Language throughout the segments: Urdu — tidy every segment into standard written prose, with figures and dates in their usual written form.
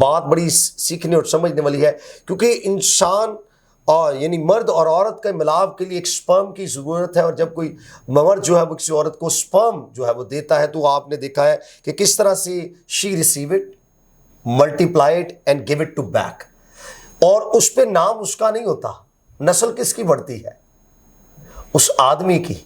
بات بڑی سیکھنے اور سمجھنے والی ہے، کیونکہ انسان اور یعنی مرد اور عورت کا ملاپ کے لیے ایک سپرم کی ضرورت ہے، اور جب کوئی مرد جو ہے وہ کسی عورت کو سپرم جو ہے وہ دیتا ہے تو آپ نے دیکھا ہے کہ کس طرح سے she receive it, multiply it and give it to back, اور اس پہ نام اس کا نہیں ہوتا، نسل کس کی بڑھتی ہے؟ اس آدمی کی۔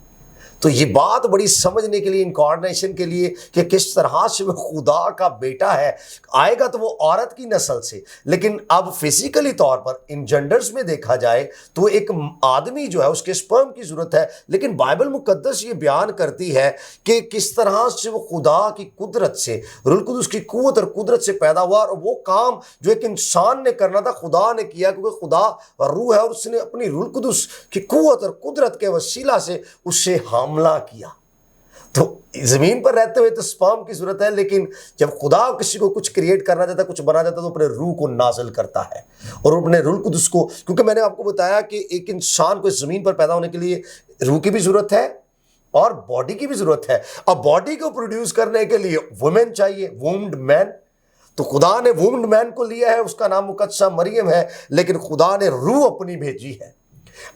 تو یہ بات بڑی سمجھنے کے لیے انکارنیشن کے لیے کہ کس طرح سے وہ خدا کا بیٹا ہے، آئے گا تو وہ عورت کی نسل سے، لیکن اب فزیکلی طور پر ان جنڈرز میں دیکھا جائے تو ایک آدمی جو ہے اس کے سپرم کی ضرورت ہے، لیکن بائبل مقدس یہ بیان کرتی ہے کہ کس طرح سے وہ خدا کی قدرت سے، روح القدس کی قوت اور قدرت سے پیدا ہوا، اور وہ کام جو ایک انسان نے کرنا تھا خدا نے کیا، کیونکہ خدا روح ہے اور اس نے اپنی روح القدس کی قوت اور قدرت کے وسیلہ سے اس سے حاملہ کیا۔ تو زمین پر رہتے ہوئے تو سپرم کی ضرورت ہے، لیکن جب خدا کسی کو کچھ کریٹ کرنا چاہتا ہے، کچھ بنا چاہتا ہے، تو اپنے روح کو نازل کرتا ہے، اور اپنے روح القدس کو، کیونکہ میں نے آپ کو بتایا کہ ایک انسان کو اس زمین پر پیدا ہونے کے لیے روح کی بھی ضرورت ہے اور باڈی کی بھی ضرورت ہے۔ اب باڈی کو پروڈیوس کرنے کے لیے وومن چاہیے، وومڈ مین، تو خدا نے وومڈ مین کو لیا ہے، اس کا نام مقدسہ مریم ہے، لیکن خدا نے روح اپنی بھیجی ہے۔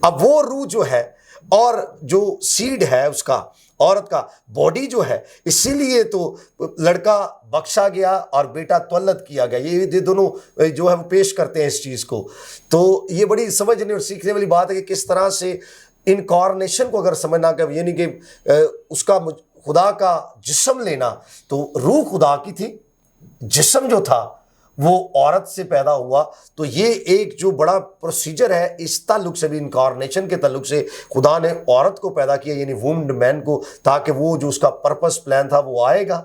اب وہ روح جو ہے اور جو سیڈ ہے اس کا، عورت کا باڈی جو ہے، اسی لیے تو لڑکا بخشا گیا اور بیٹا تولد کیا گیا، یہ دونوں جو ہے وہ پیش کرتے ہیں اس چیز کو۔ تو یہ بڑی سمجھنے اور سیکھنے والی بات ہے کہ کس طرح سے انکارنیشن کو اگر سمجھنا کہ یعنی کہ اس کا خدا کا جسم لینا، تو روح خدا کی تھی، جسم جو تھا وہ عورت سے پیدا ہوا۔ تو یہ ایک جو بڑا پروسیجر ہے اس تعلق سے بھی، انکارنیشن کے تعلق سے خدا نے عورت کو پیدا کیا، یعنی وومڈ مین کو، تاکہ وہ جو اس کا پرپس پلان تھا وہ آئے گا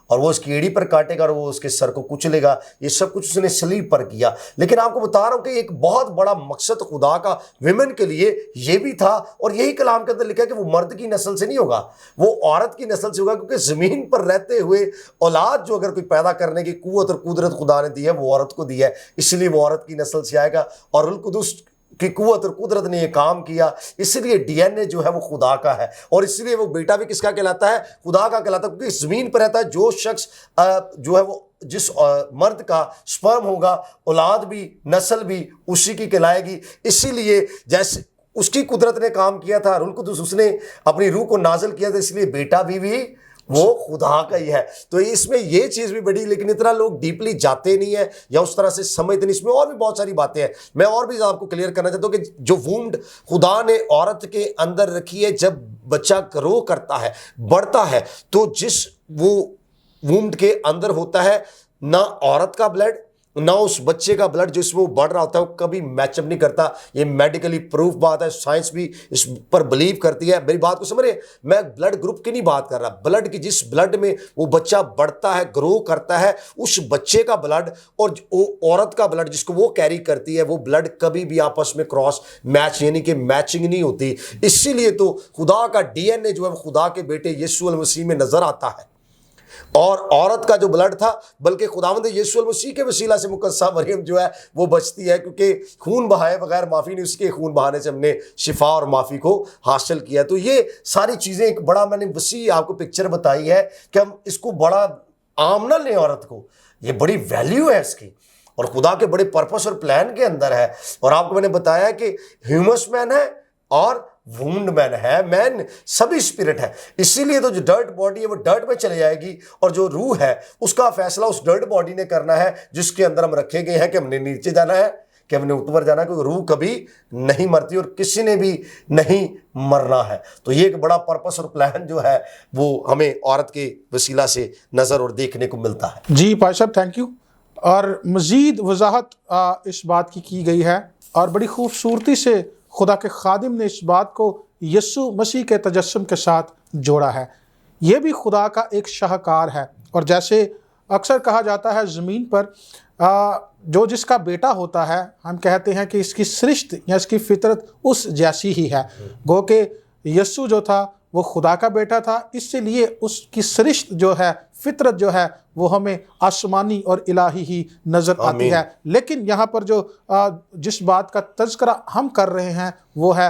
اور وہ اس کی ایڑی پر کاٹے گا اور وہ اس کے سر کو کچلے گا۔ یہ سب کچھ اس نے صلیب پر کیا۔ لیکن آپ کو بتا رہا ہوں کہ ایک بہت بڑا مقصد خدا کا ویمن کے لیے یہ بھی تھا، اور یہی کلام کے اندر لکھا ہے کہ وہ مرد کی نسل سے نہیں ہوگا، وہ عورت کی نسل سے ہوگا، کیونکہ زمین پر رہتے ہوئے اولاد جو اگر کوئی پیدا کرنے کی قوت اور قدرت خدا نے دی ہے وہ عورت کو دی ہے، اس لیے وہ عورت کی نسل سے آئے گا، اور روح القدس کی قوت اور قدرت نے یہ کام کیا، اس لیے ڈی این اے جو ہے وہ خدا کا ہے، اور اس لیے وہ بیٹا بھی کس کا کہلاتا ہے؟ خدا کا کہلاتا ہے، کیونکہ اس زمین پر رہتا ہے جو شخص جو ہے وہ جس مرد کا سپرم ہوگا، اولاد بھی نسل بھی اسی کی کہلائے گی۔ اسی لیے جیسے اس کی قدرت نے کام کیا تھا، روح القدس اس نے اپنی روح کو نازل کیا تھا، اس لیے بیٹا بھی وہ خدا کا ہی ہے۔ تو اس میں یہ چیز بھی بڑی، لیکن اتنا لوگ ڈیپلی جاتے نہیں ہیں یا اس طرح سے سمجھتے نہیں۔ اس میں اور بھی بہت ساری باتیں ہیں، میں اور بھی آپ کو کلیئر کرنا چاہتا ہوں کہ جو وومڈ خدا نے عورت کے اندر رکھی ہے، جب بچہ گرو کرتا ہے، بڑھتا ہے، تو جس وہ وومڈ کے اندر ہوتا ہے، نہ عورت کا بلڈ نہ اس بچے کا بلڈ جو اس میں وہ بڑھ رہا ہوتا ہے وہ کبھی میچ اپ نہیں کرتا۔ یہ میڈیکلی پروف بات ہے، سائنس بھی اس پر بلیو کرتی ہے۔ میری بات کو سمجھ رہے ہیں؟ میں بلڈ گروپ کی نہیں بات کر رہا، بلڈ کی، جس بلڈ میں وہ بچہ بڑھتا ہے، گرو کرتا ہے، اس بچے کا بلڈ اور عورت کا بلڈ جس کو وہ کیری کرتی ہے، وہ بلڈ کبھی بھی آپس میں کراس میچ یعنی کہ میچنگ نہیں ہوتی۔ اسی لیے تو خدا کا ڈی این اے جو ہے وہ خدا کے بیٹے یسوع المسیح میں نظر آتا ہے، اور عورت کا جو بلڈ تھا بلکہ خداوند یسوع المسیح کے وسیلہ سے مقدسہ مریم جو ہے وہ بچتی ہے، کیونکہ خون بہائے بغیر معافی نہیں، اس کے خون بہانے سے ہم نے شفا اور معافی کو حاصل کیا۔ تو یہ ساری چیزیں ایک بڑا میں نے وسیع آپ کو پکچر بتائی ہے کہ ہم اس کو بڑا عام نہ لیں، عورت کو یہ بڑی ویلیو ہے اس کی، اور خدا کے بڑے پرپس اور پلان کے اندر ہے۔ اور آپ کو میں نے بتایا کہ ہیومس مین ہے اور وومڈ مین ہے، مین سبھی اسپرٹ ہے، اسی لیے تو جو ڈرٹ باڈی ہے وہ ڈرٹ میں چلے جائے گی، اور جو روح ہے اس کا فیصلہ اس ڈرٹ باڈی نے کرنا ہے جس کے اندر ہم رکھے گئے ہیں کہ ہم نے نیچے جانا ہے کہ ہم نے اوپر جانا ہے، کیونکہ روح کبھی نہیں مرتی اور کسی نے بھی نہیں مرنا ہے۔ تو یہ ایک بڑا پرپس اور پلان جو ہے وہ ہمیں عورت کے وسیلہ سے نظر اور دیکھنے کو ملتا ہے۔ جی پاش صاحب تھینک یو، اور مزید وضاحت اس بات کی گئی ہے، اور بڑی خوبصورتی سے خدا کے خادم نے اس بات کو یسوع مسیح کے تجسم کے ساتھ جوڑا ہے۔ یہ بھی خدا کا ایک شاہکار ہے، اور جیسے اکثر کہا جاتا ہے زمین پر جو جس کا بیٹا ہوتا ہے، ہم کہتے ہیں کہ اس کی سرشت یا اس کی فطرت اس جیسی ہی ہے، گو کہ یسوع جو تھا وہ خدا کا بیٹا تھا، اس لیے اس کی سرشت جو ہے، فطرت جو ہے، وہ ہمیں آسمانی اور الہی ہی نظر آتی ہے۔ لیکن یہاں پر جو جس بات کا تذکرہ ہم کر رہے ہیں وہ ہے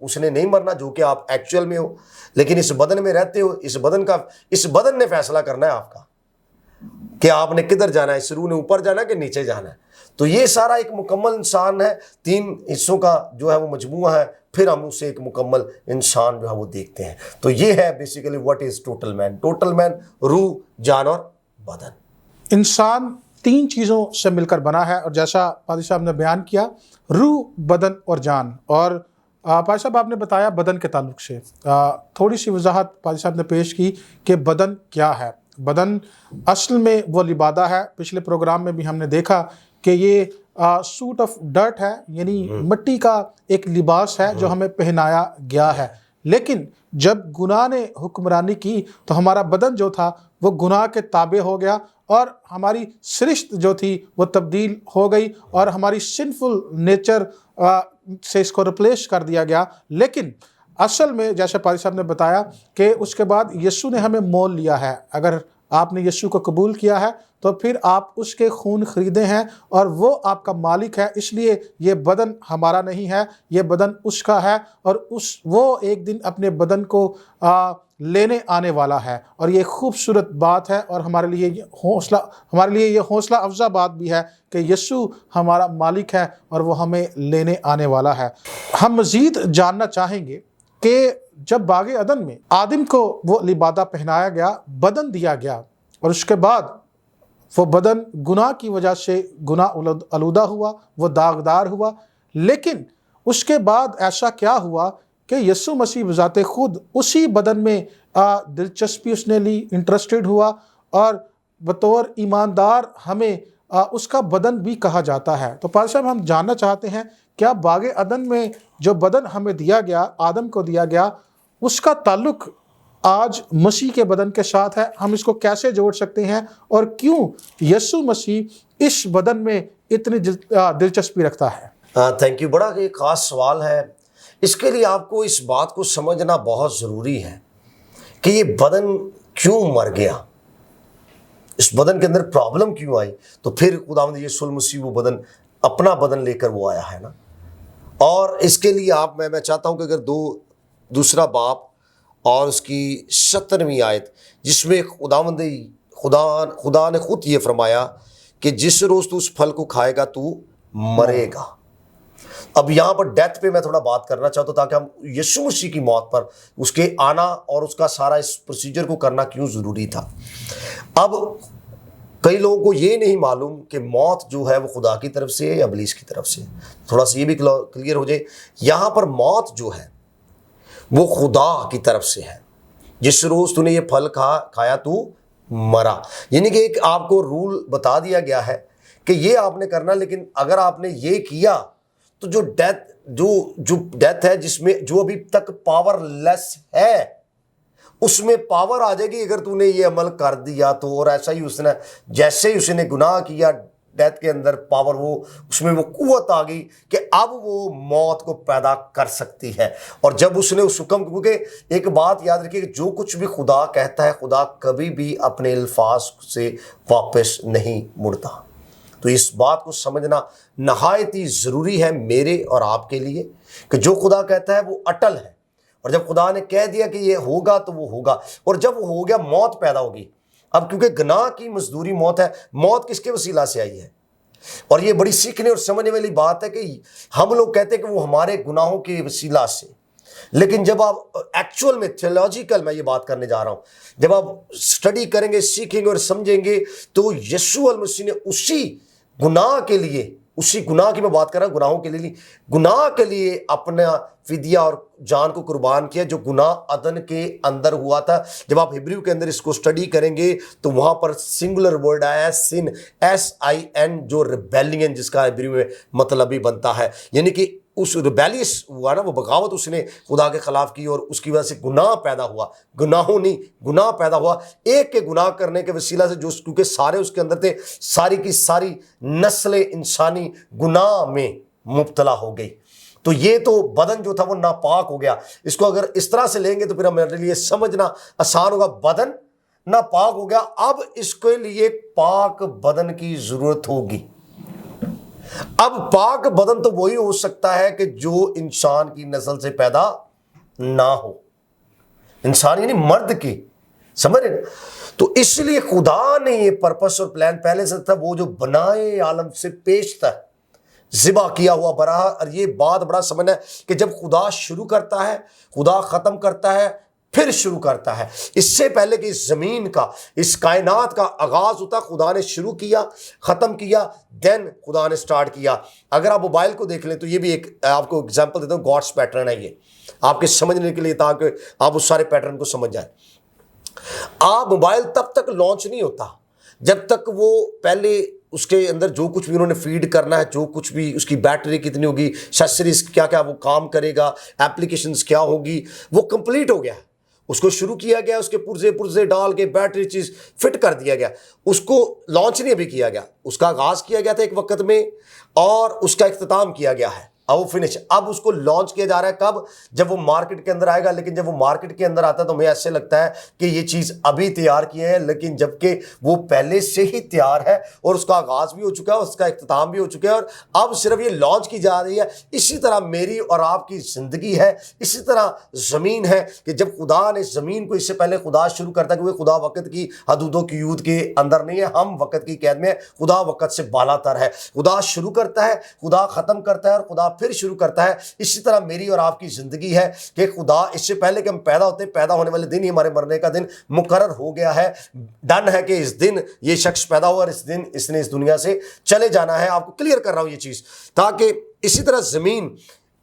اس نے نہیں مرنا جو کہ آپ ایکچوئل میں ہو, لیکن اس بدن میں رہتے ہو. اس بدن نے فیصلہ کرنا ہے آپ کا کہ آپ نے کدھر جانا ہے, اس روح نے اوپر جانا ہے کہ نیچے جانا ہے. تو یہ سارا ایک مکمل انسان ہے, 3 حصوں کا جو ہے وہ مجموعہ ہے, پھر ہم اسے ایک مکمل انسان جو ہے وہ دیکھتے ہیں. تو یہ ہے basically what is total mean. Total mean روح, جان اور بدن. انسان 3 چیزوں سے مل کر بنا ہے, اور جیسا پادری صاحب نے بیان کیا, روح, بدن اور جان. اور پادری صاحب آپ نے بتایا بدن کے تعلق سے تھوڑی سی وضاحت پادری صاحب نے پیش کی کہ بدن کیا ہے. بدن اصل میں وہ لبادہ ہے. پچھلے پروگرام میں بھی ہم نے دیکھا کہ یہ سوٹ آف ڈرٹ ہے, یعنی مٹی کا ایک لباس ہے جو ہمیں پہنایا گیا ہے. لیکن جب گناہ نے حکمرانی کی تو ہمارا بدن جو تھا وہ گناہ کے تابع ہو گیا, اور ہماری سرشت جو تھی وہ تبدیل ہو گئی, اور ہماری سنفل نیچر سے اس کو ریپلیس کر دیا گیا. لیکن اصل میں جیسے پادری صاحب نے بتایا کہ اس کے بعد یسوع نے ہمیں مول لیا ہے. اگر آپ نے یسوع کو قبول کیا ہے تو پھر آپ اس کے خون خریدے ہیں, اور وہ آپ کا مالک ہے. اس لیے یہ بدن ہمارا نہیں ہے, یہ بدن اس کا ہے, اور وہ ایک دن اپنے بدن کو لینے آنے والا ہے. اور یہ خوبصورت بات ہے, اور ہمارے لیے یہ حوصلہ افزا بات بھی ہے کہ یسوع ہمارا مالک ہے اور وہ ہمیں لینے آنے والا ہے. ہم مزید جاننا چاہیں گے کہ جب باغ عدن میں آدم کو وہ لبادہ پہنایا گیا, بدن دیا گیا, اور اس کے بعد وہ بدن گناہ کی وجہ سے گناہ آلودہ ہوا, وہ داغدار ہوا. لیکن اس کے بعد ایسا کیا ہوا کہ یسوع مسیح بذات خود اسی بدن میں دلچسپی اس نے لی, انٹرسٹڈ ہوا, اور بطور ایماندار ہمیں اس کا بدن بھی کہا جاتا ہے. تو پادری صاحب ہم جاننا چاہتے ہیں کیا باغ عدن میں جو بدن ہمیں دیا گیا, آدم کو دیا گیا, اس کا تعلق آج مسیح کے بدن کے ساتھ ہے؟ ہم اس کو کیسے جوڑ سکتے ہیں, اور کیوں یسوع مسیح اس بدن میں اتنی دلچسپی رکھتا ہے؟ Thank you. بڑا ایک خاص سوال ہے. اس کے لیے آپ کو اس بات کو سمجھنا بہت ضروری ہے کہ یہ بدن کیوں مر گیا, اس بدن کے اندر پرابلم کیوں آئی. تو پھر خداوند یسوع المسیح وہ بدن, اپنا بدن لے کر وہ آیا ہے نا. اور اس کے لیے میں چاہتا ہوں کہ اگر دوسرا باب اور اس کی 17ویں آیت, جس میں خدا نے خود یہ فرمایا کہ جس روز تو اس پھل کو کھائے گا تو مرے گا. اب یہاں پر ڈیتھ پہ میں تھوڑا بات کرنا چاہتا ہوں تاکہ ہم یسوع مسیح کی موت پر, اس کے آنا اور اس کا سارا اس پروسیجر کو کرنا کیوں ضروری تھا. اب کئی لوگوں کو یہ نہیں معلوم کہ موت جو ہے وہ خدا کی طرف سے ہے یا ابلیس کی طرف سے. تھوڑا سا یہ بھی کلیئر ہو جائے. یہاں پر موت جو ہے وہ خدا کی طرف سے ہے. جس روز تو نے یہ پھل کھایا تو مرا, یعنی کہ ایک آپ کو رول بتا دیا گیا ہے کہ یہ آپ نے کرنا, لیکن اگر آپ نے یہ کیا تو جو ڈیتھ ہے, جس میں جو ابھی تک پاور لیس ہے, اس میں پاور آ جائے گی اگر تو نے یہ عمل کر دیا تو. اور ایسا ہی جیسے ہی اس نے گناہ کیا, ڈیتھ کے اندر پاور, اس میں وہ قوت آ گئی کہ اب وہ موت کو پیدا کر سکتی ہے. اور جب اس نے اس حکم, کیونکہ ایک بات یاد رکھیے کہ جو کچھ بھی خدا کہتا ہے, خدا کبھی بھی اپنے الفاظ سے واپس نہیں مڑتا. تو اس بات کو سمجھنا نہایت ہی ضروری ہے میرے اور آپ کے لیے کہ جو خدا کہتا ہے وہ اٹل ہے, اور جب خدا نے کہہ دیا کہ یہ ہوگا تو وہ ہوگا. اور جب وہ ہو گیا, موت پیدا ہوگی. اب کیونکہ گناہ کی مزدوری موت ہے, موت کس کے وسیلہ سے آئی ہے؟ اور یہ بڑی سیکھنے اور سمجھنے والی بات ہے کہ ہم لوگ کہتے ہیں کہ وہ ہمارے گناہوں کے وسیلہ سے, لیکن جب آپ ایکچوئل میں تھیولوجیکل میں یہ بات کرنے جا رہا ہوں, جب آپ اسٹڈی کریں گے, سیکھیں گے اور سمجھیں گے, تو یسوع المسیح نے اسی گناہ کے لیے, اسی گناہ کی میں بات کر رہا ہوں, گناہوں کے لیے, گناہ کے لیے اپنا فدیہ اور جان کو قربان کیا, جو گناہ عدن کے اندر ہوا تھا. جب آپ ہبریو کے اندر اس کو اسٹڈی کریں گے تو وہاں پر سنگولر ورڈ آیا ہے سن, SIN, جو ریبیلین, جس کا ہبریو میں مطلب بھی بنتا ہے, یعنی کہ اس ریبیلیس ہوا نا, وہ بغاوت اس نے خدا کے خلاف کی, اور اس کی وجہ سے گناہ پیدا ہوا. گناہ پیدا ہوا ایک کے گناہ کرنے کے وسیلہ سے, جو کیونکہ سارے اس کے اندر تھے, ساری کی ساری نسل انسانی گناہ میں مبتلا ہو گئی. تو یہ تو بدن جو تھا وہ ناپاک ہو گیا. اس کو اگر اس طرح سے لیں گے تو پھر ہمارے لیے سمجھنا آسان ہوگا. بدن ناپاک ہو گیا, اب اس کے لیے پاک بدن کی ضرورت ہوگی. اب پاک بدن تو وہی ہو سکتا ہے کہ جو انسان کی نسل سے پیدا نہ ہو، انسان یعنی مرد کی، سمجھ رہے؟ تو اس لیے خدا نے یہ پرپس اور پلان پہلے سے تھا، وہ جو بنائے عالم سے پیش تھا، ذبح کیا ہوا برا۔ اور یہ بات بڑا سمجھنا ہے کہ جب خدا شروع کرتا ہے، خدا ختم کرتا ہے، پھر شروع کرتا ہے۔ اس سے پہلے کہ اس زمین کا، اس کائنات کا آغاز ہوتا، خدا نے شروع کیا، ختم کیا، دین خدا نے سٹارٹ کیا۔ اگر آپ موبائل کو دیکھ لیں تو یہ بھی ایک آپ کو اگزامپل دیتا ہوں، گاڈس پیٹرن ہے یہ آپ کے سمجھنے کے لیے، تاکہ آپ اس سارے پیٹرن کو سمجھ جائیں۔ آپ موبائل تب تک لانچ نہیں ہوتا جب تک وہ پہلے اس کے اندر جو کچھ بھی انہوں نے فیڈ کرنا ہے، جو کچھ بھی اس کی بیٹری کتنی ہوگی، ایکسیسریز کیا کیا وہ کام کرے گا، ایپلیکیشنز کیا ہوگی، وہ کمپلیٹ ہو گیا۔ اس کو شروع کیا گیا، اس کے پرزے ڈال کے بیٹری چیز فٹ کر دیا گیا، اس کو لانچ نہیں ابھی کیا گیا، اس کا آغاز کیا گیا تھا ایک وقت میں اور اس کا اختتام کیا گیا ہے، اب وہ فنش۔ اب اس کو لانچ کیا جا رہا ہے کب؟ جب وہ مارکیٹ کے اندر آئے گا۔ لیکن جب وہ مارکیٹ کے اندر آتا ہے تو ہمیں ایسے لگتا ہے کہ یہ چیز ابھی تیار کی ہے، لیکن جبکہ وہ پہلے سے ہی تیار ہے اور اس کا آغاز بھی ہو چکا ہے، اس کا اختتام بھی ہو چکا ہے، اور اب صرف یہ لانچ کی جا رہی ہے۔ اسی طرح میری اور آپ کی زندگی ہے، اسی طرح زمین ہے کہ جب خدا نے زمین کو، اس سے پہلے خدا شروع کرتا ہے کہ وہ خدا وقت کی حدود و قیود کے اندر نہیں ہے، ہم وقت کی قید میں ہیں، خدا وقت سے بالا تر ہے۔ خدا شروع کرتا ہے، خدا ختم کرتا ہے، اور خدا پھر شروع کرتا ہے۔ اسی طرح میری اور آپ کی زندگی ہے کہ خدا اس سے پہلے کہ ہم پیدا ہوتے، پیدا ہونے والے دن ہی ہمارے مرنے کا دن مقرر ہو گیا ہے، ڈن ہے کہ اس دن یہ شخص پیدا ہوا اور اس دن اس نے اس دنیا سے چلے جانا ہے۔ آپ کو کلیئر کر رہا ہوں یہ چیز، تاکہ اسی طرح زمین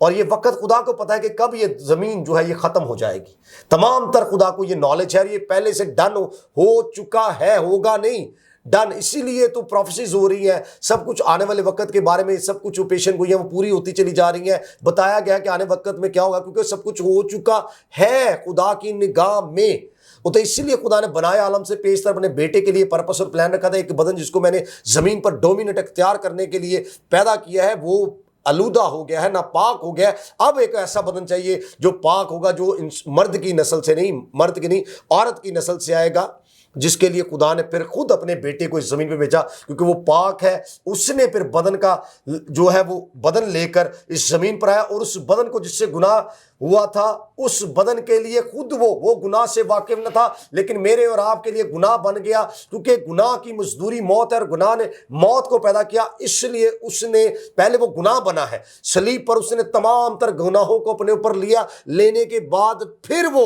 اور یہ وقت خدا کو پتا ہے کہ کب یہ زمین جو ہے یہ ختم ہو جائے گی۔ تمام تر خدا کو یہ نالج ہے، یہ پہلے سے ڈن ہو چکا ہے، ہوگا نہیں، ڈن۔ اسی لیے تو پروفیسیز ہو رہی ہیں، سب کچھ آنے والے وقت کے بارے میں، سب کچھ پیشن گوئیاں وہ پوری ہوتی چلی جا رہی ہیں۔ بتایا گیا کہ آنے وقت میں کیا ہوگا، کیونکہ سب کچھ ہو چکا ہے خدا کی نگاہ میں۔ وہ تو اسی لیے خدا نے بنائے عالم سے پیش تھا، اپنے بیٹے کے لیے پرپس اور پلان رکھا تھا، ایک بدن جس کو میں نے زمین پر ڈومینیٹ اختیار کرنے کے لیے پیدا کیا ہے، وہ آلودہ ہو گیا ہے، ناپاک ہو گیا ہے۔ اب ایک ایسا بدن چاہیے جو پاک ہوگا، جو مرد کی نسل سے نہیں، مرد کی نہیں، عورت کی نسل سے آئے گا، جس کے لیے خدا نے پھر خود اپنے بیٹے کو اس زمین پہ بھیجا، کیونکہ وہ پاک ہے۔ اس نے پھر بدن کا جو ہے وہ بدن لے کر اس زمین پر آیا، اور اس بدن کو جس سے گناہ ہوا تھا، اس بدن کے لیے خود وہ گناہ سے واقف نہ تھا، لیکن میرے اور آپ کے لیے گناہ بن گیا، کیونکہ گناہ کی مزدوری موت ہے، اور گناہ نے موت کو پیدا کیا۔ اس لیے اس نے پہلے وہ گناہ بنا ہے، صلیب پر اس نے تمام تر گناہوں کو اپنے اوپر لیا، لینے کے بعد پھر وہ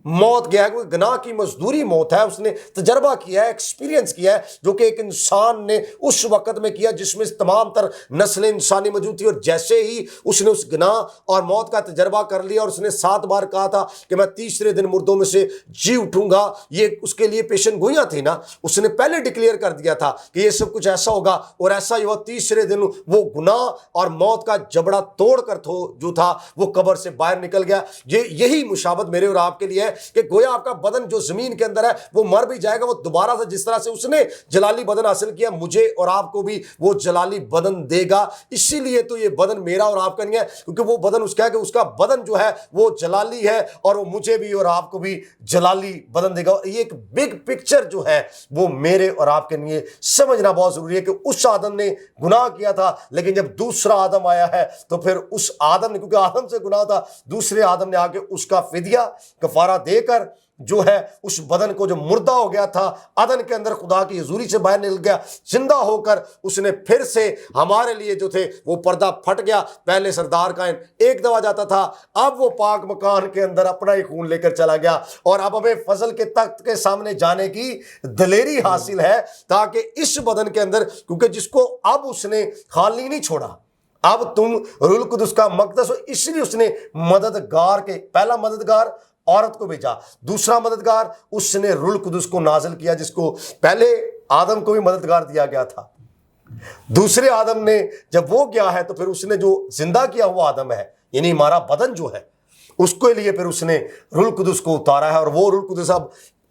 موت گیا ہے، کیونکہ گناہ کی مزدوری موت ہے۔ اس نے تجربہ کیا ہے، ایکسپیرینس کیا ہے، جو کہ ایک انسان نے اس وقت میں کیا جس میں تمام تر نسل انسانی موجود تھی۔ اور جیسے ہی اس نے اس گناہ اور موت کا تجربہ کر لیا، اور اس نے 7 بار کہا تھا کہ میں تیسرے دن مردوں میں سے جی اٹھوں گا، یہ اس کے لیے پیشن گوئیاں تھی نا، اس نے پہلے ڈکلیئر کر دیا تھا کہ یہ سب کچھ ایسا ہوگا، اور ایسا ہی ہوا۔ تیسرے دن وہ گناہ اور موت کا جبڑا توڑ کر جو تھا وہ قبر سے باہر نکل گیا۔ یہی مشابہت میرے اور آپ کے لیے ہے کہ گویا آپ کا بدن جو زمین کے اندر ہے وہ مر بھی جائے گا، وہ دوبارہ سے جس طرح سے اس نے جلالی بدن حاصل کیا، مجھے اور آپ کو بھی وہ جلالی بدن دے گا۔ اسی لیے تو یہ بدن میرا اور آپ کا نہیں ہے، کیونکہ وہ بدن اس کا ہے کہ اس کا بدن جو ہے وہ جلالی ہے، اور وہ مجھے بھی اور آپ کو بھی جلالی بدن دے گا۔ یہ ایک بگ پکچر جو ہے وہ میرے اور آپ کے لیے سمجھنا بہت ضروری ہے کہ اس آدم نے گناہ کیا تھا، لیکن جب دوسرا آدم آیا ہے تو پھر اس آدم نے، کیونکہ آدم سے گناہ تھا، دوسرے آدم نے آ کے اس کا فدیہ کفارہ دے کر جو ہے اس بدن کو جو مردہ ہو گیا تھا، عدن کے اندر خدا کی حضوری سے باہر نکل گیا، زندہ ہو کر اس نے پھر سے ہمارے لیے جو تھے وہ پردہ پھٹ گیا۔ پہلے سردار کائن ایک دفعہ جاتا تھا، اب وہ پاک مکان کے اندر اپنا ہی خون لے کر چلا گیا، اور اب ہمیں فضل کے تخت کے سامنے جانے کی دلیری حاصل ہے، تاکہ اس بدن کے اندر، کیونکہ جس کو اب اس نے خالی نہیں چھوڑا، اب تم روح القدس کا مقدس ہو، اس لیے اس نے مددگار کے، پہلا مددگار عورت کو بھیجا، دوسرا مددگار اس نے روح القدس کو نازل کیا، جس کو پہلے آدم کو بھی مددگار دیا گیا تھا۔ دوسرے آدم نے جب وہ گیا ہے تو پھر اس نے جو زندہ کیا ہوا آدم ہے، یعنی ہمارا بدن جو ہے، اس کے لیے پھر اس نے روح القدس کو اتارا ہے، اور وہ روح القدس اب